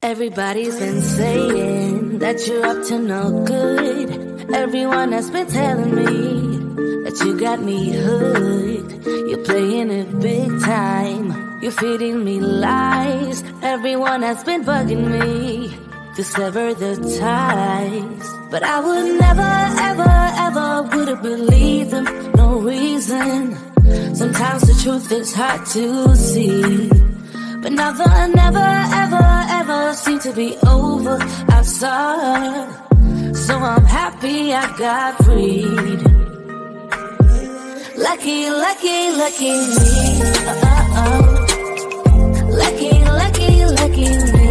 Everybody's been saying that you're up to no good. Everyone has been telling me that you got me hooked. You're playing it big time. You're feeding me lies. Everyone has been bugging me to sever the ties. But I would never, ever, ever would have believed them. No reason. Sometimes the truth is hard to see. But now the never, ever, ever seem to be over. I saw, so I'm happy I got freed. Lucky, lucky, lucky me. Lucky, lucky, lucky me.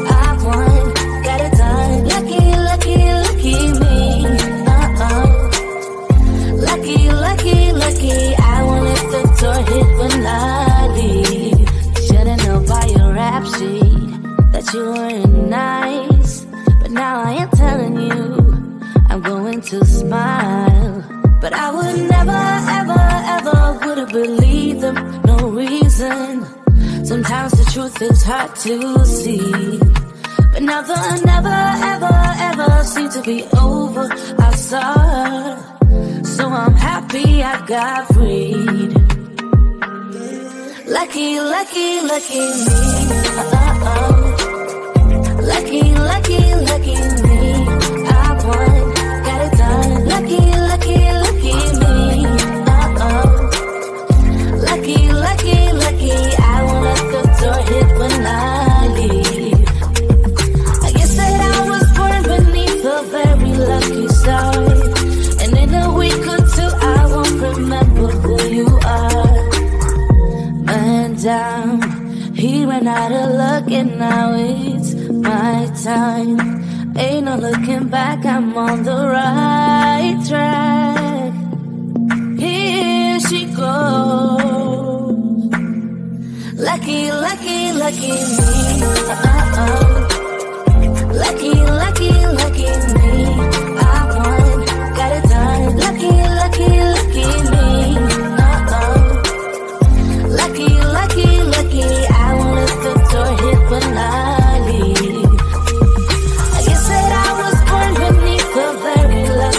I won, got it done. Lucky, lucky, lucky me. Lucky, lucky, lucky. I won't let the door hit when I leave. Should've known by your rap sheet that you weren't nice. But now I am telling you, I'm going to smile. But I would never, ever, ever would have believed them. No reason. Sometimes the truth is hard to see. But now the never, ever, ever seem to be over. I saw, so I'm happy I got freed. Lucky, lucky, lucky me. Lucky, lucky, lucky me. I won, got it done. Lucky, lucky, lucky me. Lucky, lucky, lucky. I won't let the door hit when I leave. I guess that I was born beneath a very lucky star. And in a week or two I won't remember who you are. Man down, he ran out of luck and now it's my time. Ain't no looking back, I'm on the right track. Here she goes. Lucky, lucky, lucky me. Lucky, lucky, lucky me. I won, got it done. Lucky, lucky, lucky me. Lucky, lucky, lucky. I won't let the door hit when I leave. I guess that I was born beneath a very lucky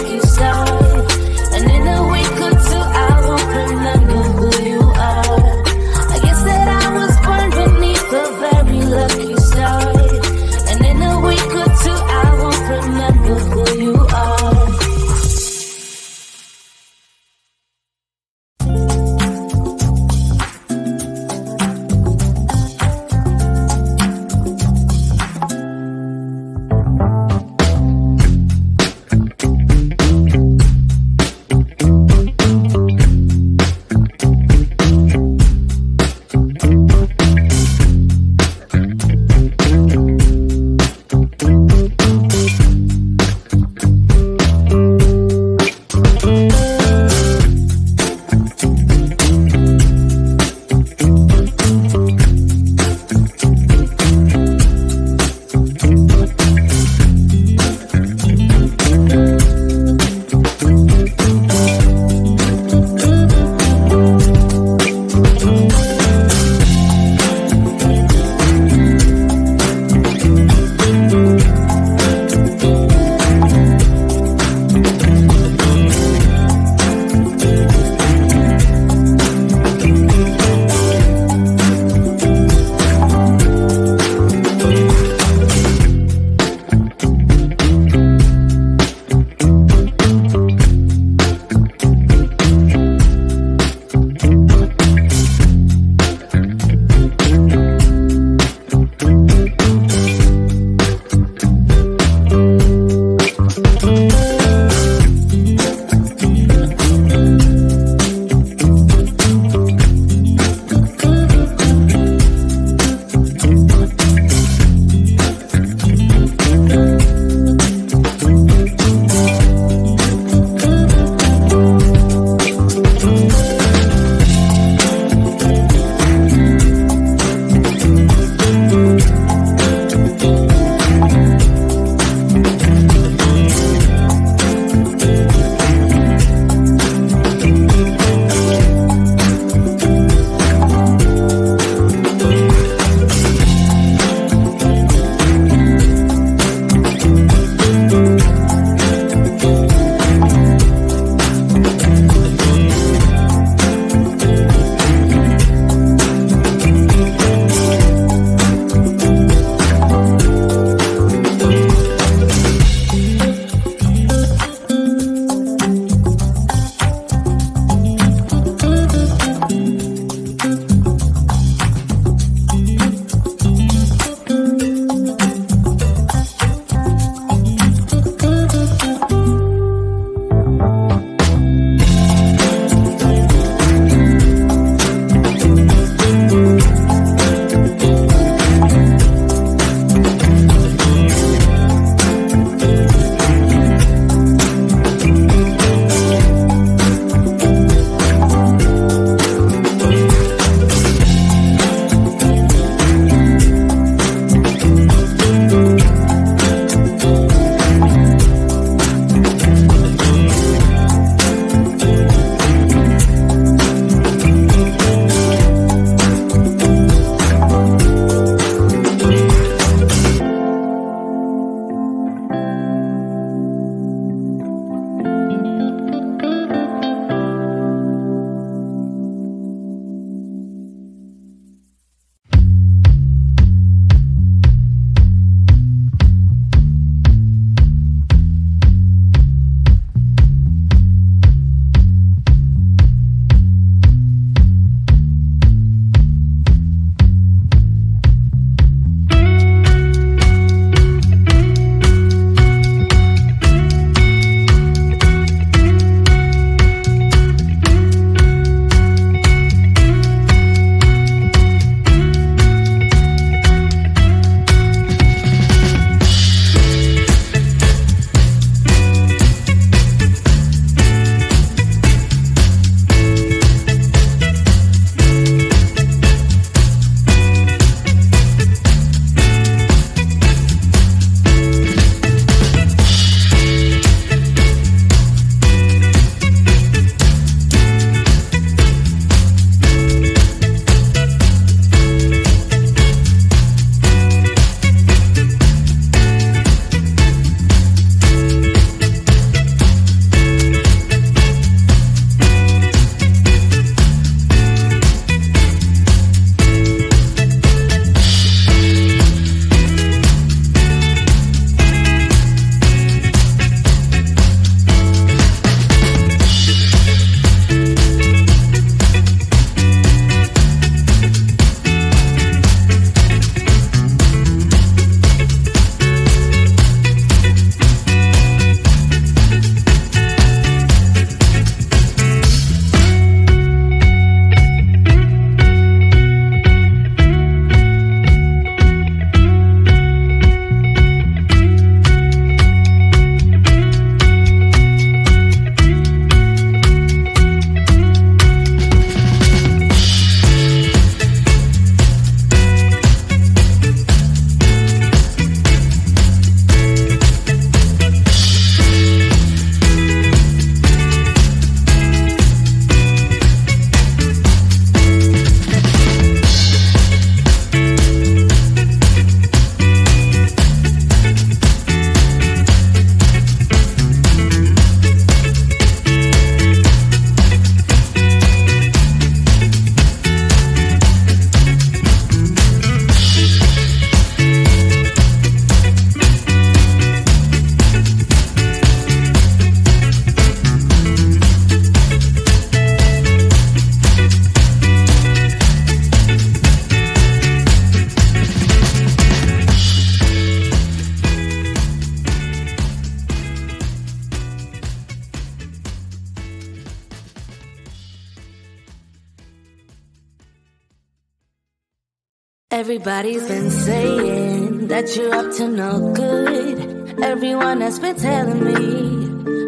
Everybody's been saying that you're up to no good. Everyone has been telling me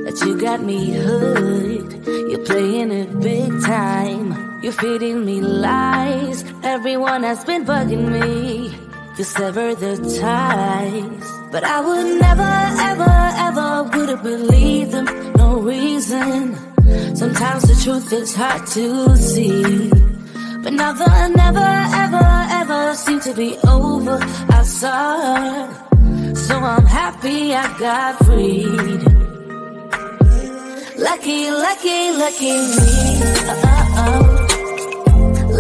that you got me hooked. You're playing it big time. You're feeding me lies. Everyone has been bugging me to sever the ties. But I would never, ever, ever would have believed them. No reason. Sometimes the truth is hard to see. But now the never, ever, ever seemed to be over. I saw her, so I'm happy I got freed. Lucky, lucky, lucky me.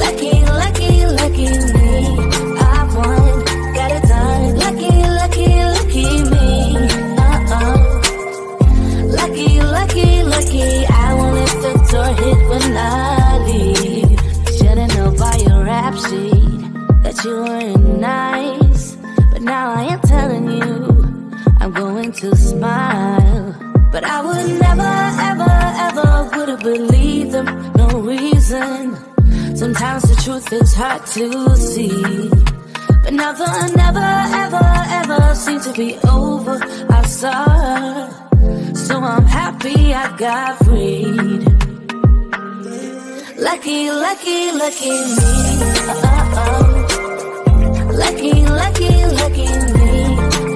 Lucky, lucky, lucky me. I won, got it done. Lucky, lucky, lucky me. Lucky, lucky, lucky. I won't let the door hit when I leave. Should've known by your rap sheet that you weren't nice. But now I am telling you, I'm going to smile. But I would never, ever, ever would have believed them. No reason. Sometimes the truth is hard to see. But now the never, ever, ever seemed to be over. I saw her, so I'm happy I got freed. Lucky, lucky, lucky me. Lucky, lucky, lucky me.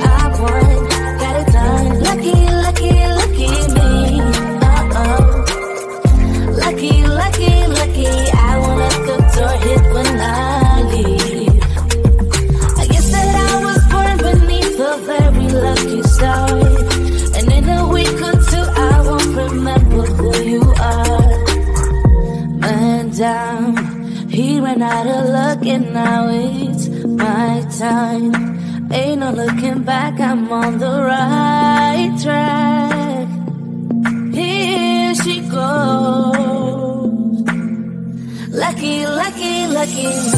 I won, got it done. Lucky, lucky, lucky me. Lucky, lucky, lucky. I won't let the door hit when I leave. I guess that I was born beneath a very lucky star. And in a week or two, I won't remember who you are. Man down, he ran out of luck and now it's my time. Ain't no looking back, I'm on the right track. Here she goes. Lucky, lucky, lucky me.